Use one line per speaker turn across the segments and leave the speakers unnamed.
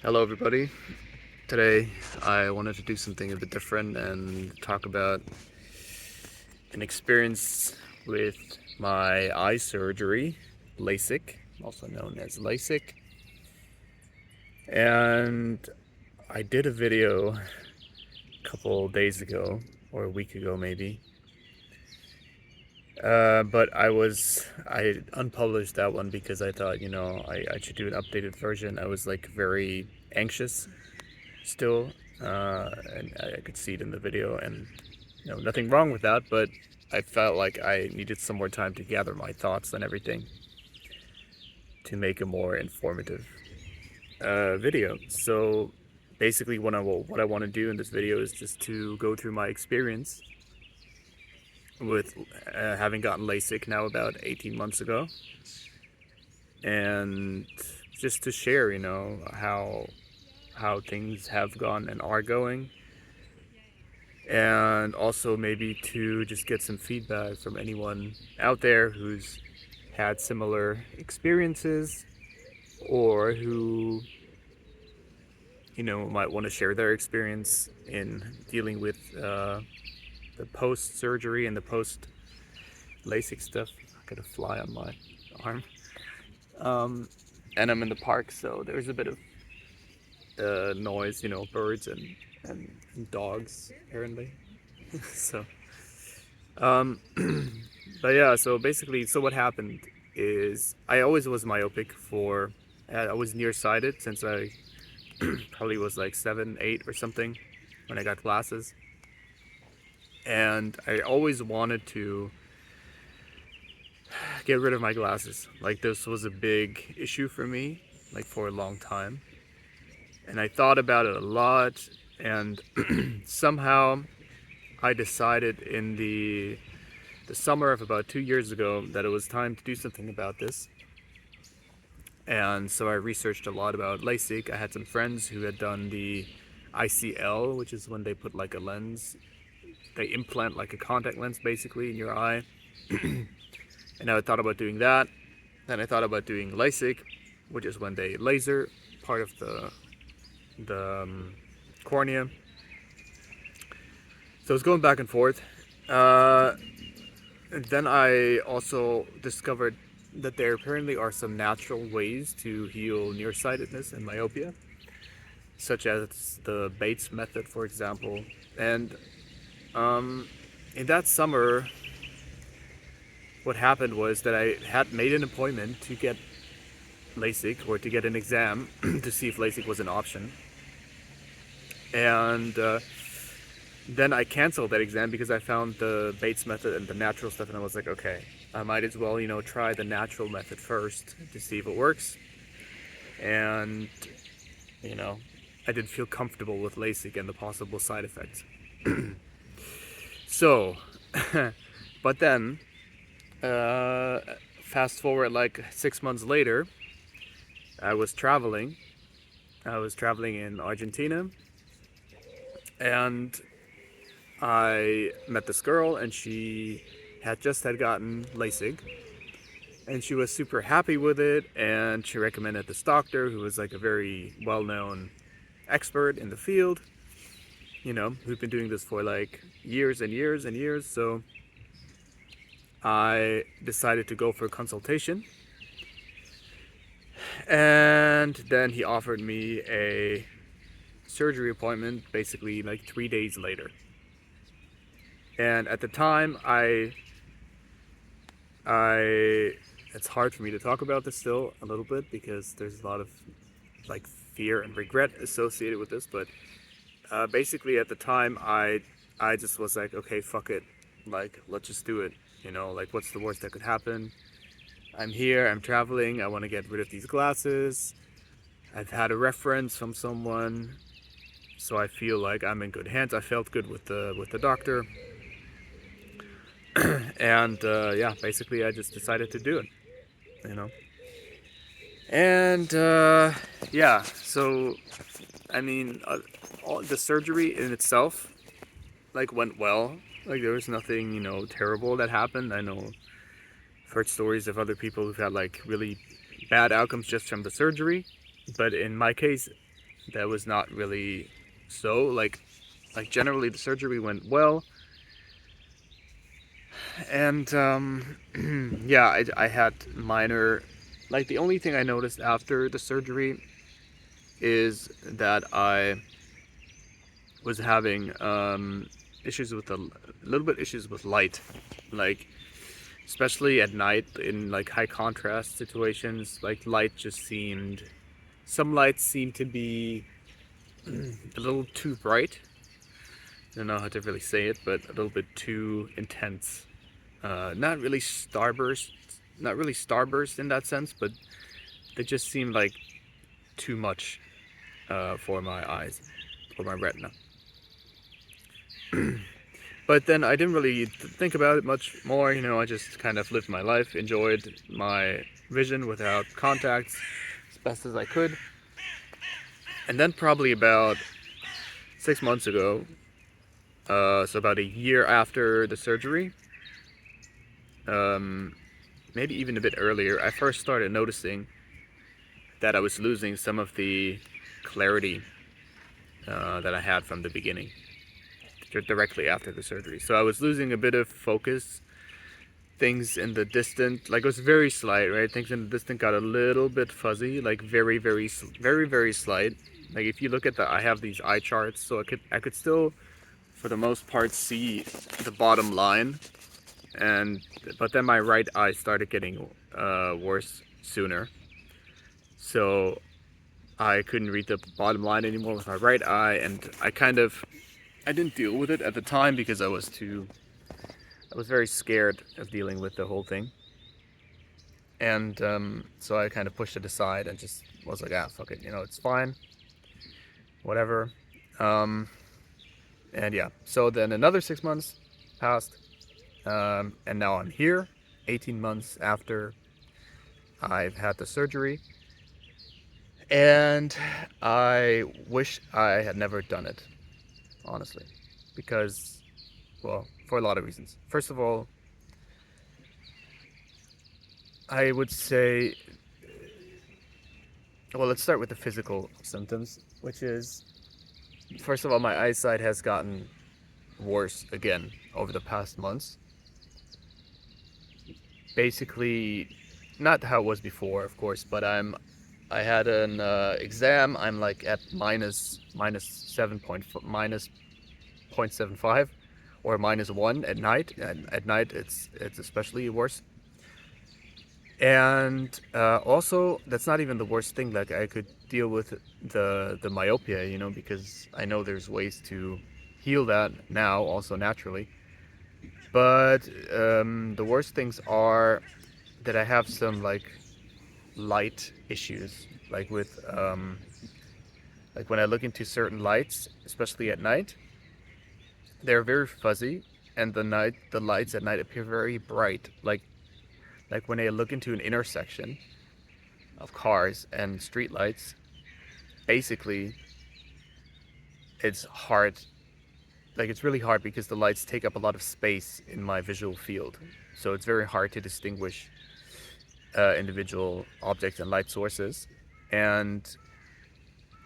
Hello everybody. Today I wanted to do something a bit different and talk about an experience with my eye surgery, LASIK, also known as LASIK. And I did a video a couple days ago, or a week ago maybe. But I unpublished that one because I thought, I should do an updated version. I was like very anxious still, and I could see it in the video, and nothing wrong with that, but I felt like I needed some more time to gather my thoughts and everything to make a more informative video. So basically, what I want to do in this video is just to go through my experience with having gotten LASIK now about 18 months ago, and just to share, how things have gone and are going, and also maybe to just get some feedback from anyone out there who's had similar experiences, or who might want to share their experience in dealing with the post-surgery and the post-LASIK stuff. I got a fly on my arm. And I'm in the park, so there's a bit of noise, birds and dogs apparently. So but yeah, so basically, what happened is I always was myopic I was nearsighted since I probably was like 7, 8 or something when I got glasses. And I always wanted to get rid of my glasses. Like, this was a big issue for me, like, for a long time. And I thought about it a lot, and somehow I decided in the summer of about 2 years ago that it was time to do something about this. And so I researched a lot about LASIK. I had some friends who had done the ICL, which is when they put like a lens, they implant like a contact lens basically in your eye. And I thought about doing that. Then I thought about doing LASIK, which is when they laser part of the cornea. So I was going back and forth. And then I also discovered that there apparently are some natural ways to heal nearsightedness and myopia, such as the Bates method, for example. And in that summer, what happened was that I had made an appointment to get LASIK, or to get an exam to see if LASIK was an option. And then I canceled that exam because I found the Bates method and the natural stuff, and I was like, okay, I might as well, try the natural method first to see if it works. And, I didn't feel comfortable with LASIK and the possible side effects. So, but then, fast forward like 6 months later, I was traveling. I was traveling in Argentina, and I met this girl, and she had gotten LASIK, and she was super happy with it, and she recommended this doctor who was like a very well-known expert in the field, who'd been doing this for like years and years and years. So I decided to go for a consultation, and then he offered me a surgery appointment basically like 3 days later. And at the time, it's hard for me to talk about this still a little bit because there's a lot of like fear and regret associated with this. But basically, at the time, I just was like, okay, fuck it, like, let's just do it. Like, what's the worst that could happen? I'm here, I'm traveling, I want to get rid of these glasses. I've had a reference from someone, so I feel like I'm in good hands. I felt good with the doctor. And yeah, basically I just decided to do it, And yeah, so I mean, the surgery in itself like went well. Like, there was nothing terrible that happened. I know I've heard stories of other people who've had like really bad outcomes just from the surgery, but in my case, that was not really so. Like generally the surgery went well, and yeah, I had minor, like the only thing I noticed after the surgery is that I was having issues with a little bit issues with light, like especially at night in like high contrast situations. Like light just seemed, some lights seemed to be a little too bright. I don't know how to really say it, but a little bit too intense. Not really starburst, not really starburst in that sense, but they just seemed like too much for my eyes, for my retina. But then I didn't really think about it much more. I just kind of lived my life, enjoyed my vision without contacts as best as I could. And then probably about 6 months ago, so about a year after the surgery, maybe even a bit earlier, I first started noticing that I was losing some of the clarity that I had from the beginning, directly after the surgery. So I was losing a bit of focus. Things in the distant, like it was very slight, right? Things in the distant got a little bit fuzzy, like very, very, very, very slight. Like if you look at I have these eye charts, so I could still, for the most part, see the bottom line, but then my right eye started getting worse sooner. So I couldn't read the bottom line anymore with my right eye, and I didn't deal with it at the time because I was very scared of dealing with the whole thing. And so I kind of pushed it aside and just was like, fuck it, it's fine, whatever. Um, and yeah, so then another 6 months passed, and now I'm here, 18 months after I've had the surgery, and I wish I had never done it, honestly, because, well, for a lot of reasons. First of all, I would say, well, let's start with the physical symptoms, which is, first of all, my eyesight has gotten worse again over the past months. Basically, not how it was before, of course, but I had an exam. I'm like at minus 0.75 or -1 at night. And at night, it's especially worse. And also, that's not even the worst thing. Like I could deal with the myopia, because I know there's ways to heal that now, also naturally. But the worst things are that I have some like light issues, like with like when I look into certain lights, especially at night, they're very fuzzy, and the lights at night appear very bright. Like when I look into an intersection of cars and street lights, basically it's hard. Like it's really hard because the lights take up a lot of space in my visual field, so it's very hard to distinguish individual objects and light sources. And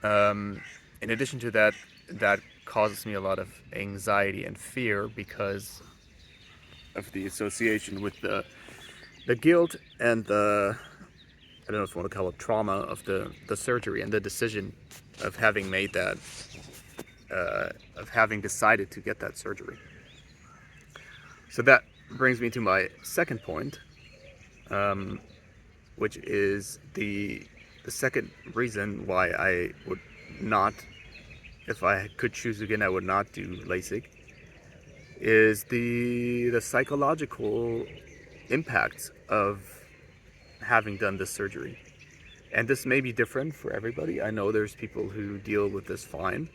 in addition to that, that causes me a lot of anxiety and fear because of the association with the guilt and the, I don't know if you want to call it trauma of the surgery and the decision of having made that, of having decided to get that surgery. So that brings me to my second point, which is the second reason why I would not, if I could choose again, I would not do LASIK, is the psychological impacts of having done this surgery. And this may be different for everybody. I know there's people who deal with this fine,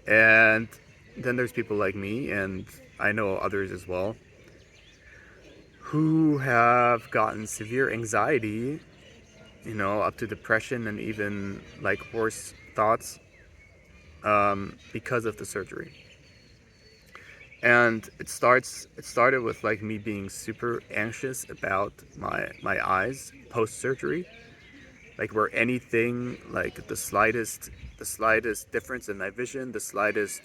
and then there's people like me, and I know others as well, who have gotten severe anxiety, up to depression and even like worse thoughts, because of the surgery. And it started with like me being super anxious about my eyes post surgery, like where anything, like the slightest difference in my vision, the slightest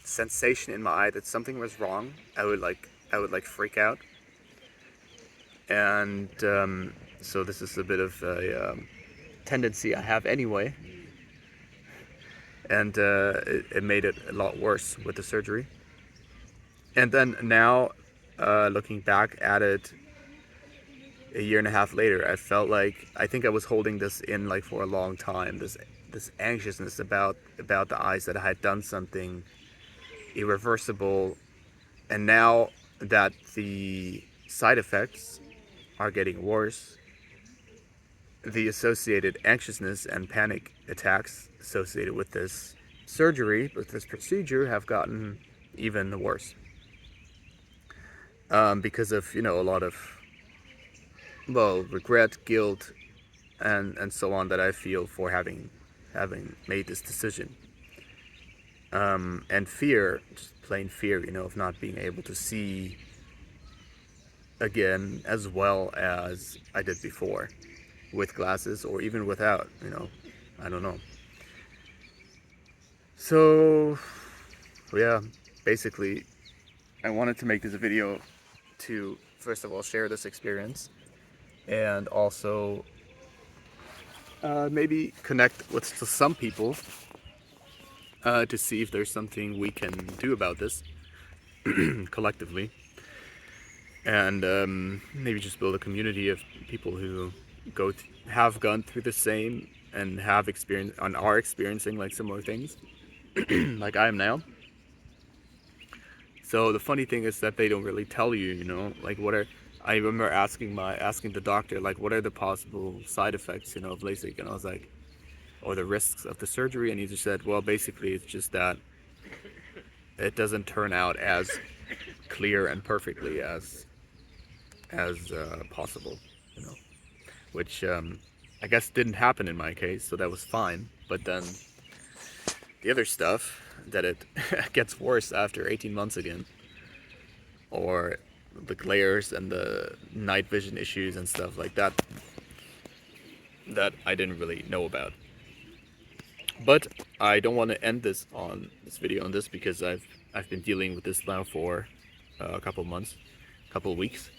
sensation in my eye that something was wrong, I would like freak out. And so this is a bit of a tendency I have anyway, and it made it a lot worse with the surgery. And then now, looking back at it, a year and a half later, I felt like I think I was holding this in like for a long time. This anxiousness about the eyes, that I had done something irreversible, and now that the side effects are getting worse, the associated anxiousness and panic attacks associated with this surgery, with this procedure, have gotten even worse. Because of, you know, a lot of, well, regret, guilt, and so on that I feel for having made this decision. And fear, just plain fear, you know, of not being able to see again as well as I did before, with glasses or even without, you know, I don't know. So, yeah, basically, I wanted to make this video to, first of all, share this experience, and also maybe connect with some people to see if there's something we can do about this collectively, and maybe just build a community of people who have gone through the same and have experienced and are experiencing like similar things like I am now. So the funny thing is that they don't really tell you, you know, like I remember asking the doctor, like, what are the possible side effects, you know, of LASIK, and I was like, or the risks of the surgery, and he just said, well, basically it's just that it doesn't turn out as clear and perfectly as possible, you know, which I guess didn't happen in my case, so that was fine. But then the other stuff, that it gets worse after 18 months again, or the glares and the night vision issues and stuff like that, that I didn't really know about. But I don't want to end this video on this, because I've been dealing with this now for a couple months, couple weeks,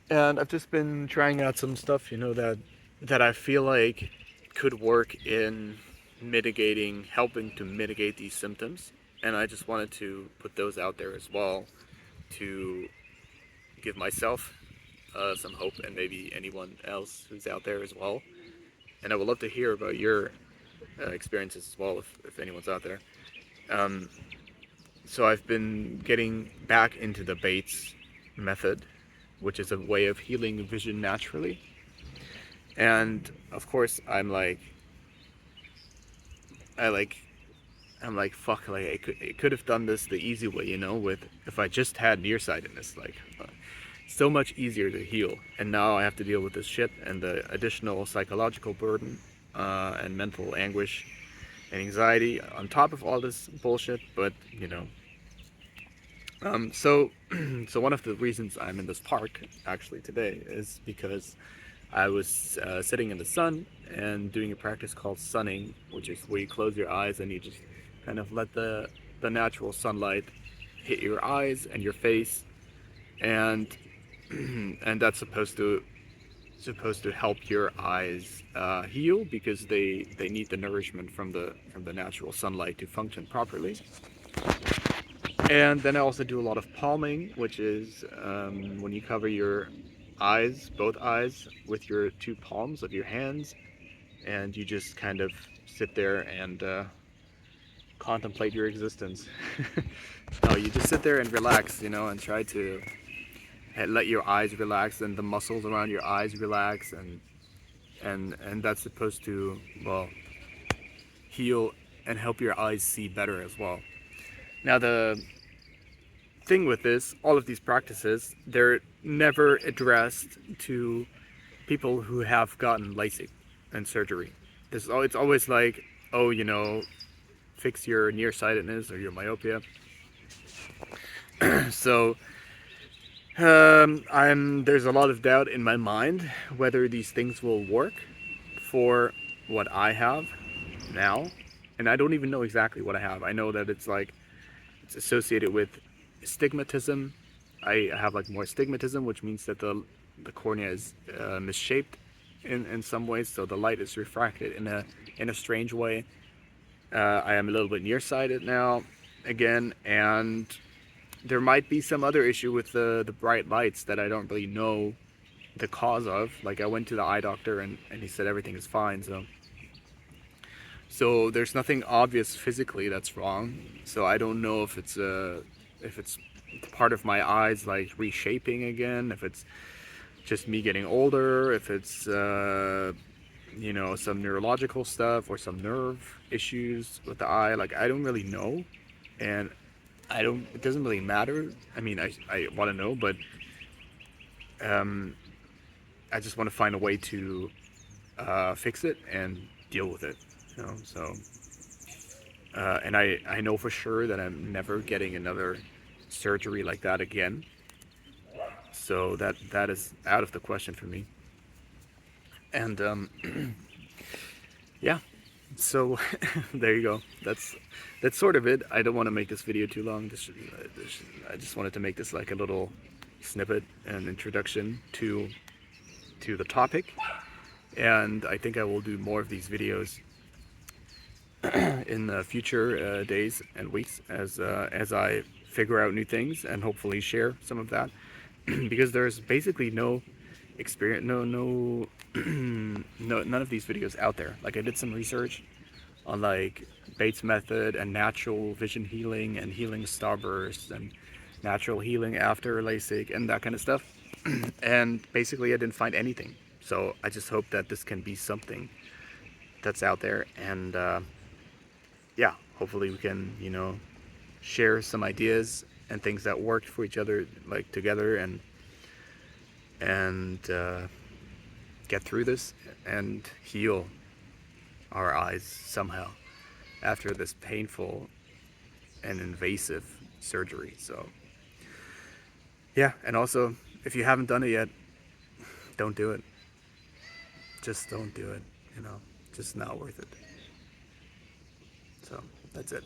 and I've just been trying out some stuff, you know, that I feel like could work in helping to mitigate these symptoms, and I just wanted to put those out there as well, to give myself some hope, and maybe anyone else who's out there as well. And I would love to hear about your experiences as well, if anyone's out there. So I've been getting back into the Bates method, which is a way of healing vision naturally. And of course, I'm like, fuck, like I could have done this the easy way, you know, with if I just had nearsightedness, like so much easier to heal. And now I have to deal with this shit and the additional psychological burden and mental anguish and anxiety on top of all this bullshit. But you know, so one of the reasons I'm in this park actually today is because I was sitting in the sun and doing a practice called sunning, which is where you close your eyes and you just kind of let the natural sunlight hit your eyes and your face, and and that's supposed to help your eyes heal, because they need the nourishment from the natural sunlight to function properly. And then I also do a lot of palming, which is when you cover your eyes, both eyes, with your two palms of your hands, and you just kind of sit there and contemplate your existence. No, you just sit there and relax, you know, and try to let your eyes relax and the muscles around your eyes relax, and that's supposed to, well, heal and help your eyes see better as well. Now the thing with this, all of these practices, they're never addressed to people who have gotten LASIK and surgery. It's always like, oh, you know, fix your nearsightedness or your myopia. So There's a lot of doubt in my mind whether these things will work for what I have now. And I don't even know exactly what I have. I know that it's associated with stigmatism. I have like more stigmatism, which means that the cornea is misshaped in some ways, so the light is refracted in a strange way. I am a little bit nearsighted now again, and there might be some other issue with the bright lights that I don't really know the cause of. Like I went to the eye doctor and he said everything is fine, so there's nothing obvious physically that's wrong. So I don't know if it's part of my eyes like reshaping again, if it's just me getting older, if it's you know, some neurological stuff or some nerve issues with the eye. Like I don't really know, and I don't. It doesn't really matter. I mean, I want to know, but um, I just want to find a way to fix it and deal with it. You know, so and I know for sure that I'm never getting another surgery like that again. So that is out of the question for me. And yeah, so there you go. That's sort of it. I don't want to make this video too long. I just wanted to make this like a little snippet and introduction to the topic. And I think I will do more of these videos in the future days and weeks as I figure out new things and hopefully share some of that because there's basically no experience, no, none of these videos out there. Like I did some research on like Bates method and natural vision healing and healing starburst and natural healing after LASIK and that kind of stuff. And basically I didn't find anything. So I just hope that this can be something that's out there, and yeah, hopefully we can, you know, share some ideas and things that worked for each other, like together, and get through this and heal our eyes somehow after this painful and invasive surgery. So yeah, and also if you haven't done it yet, don't do it. Just don't do it, you know, just not worth it. So that's it.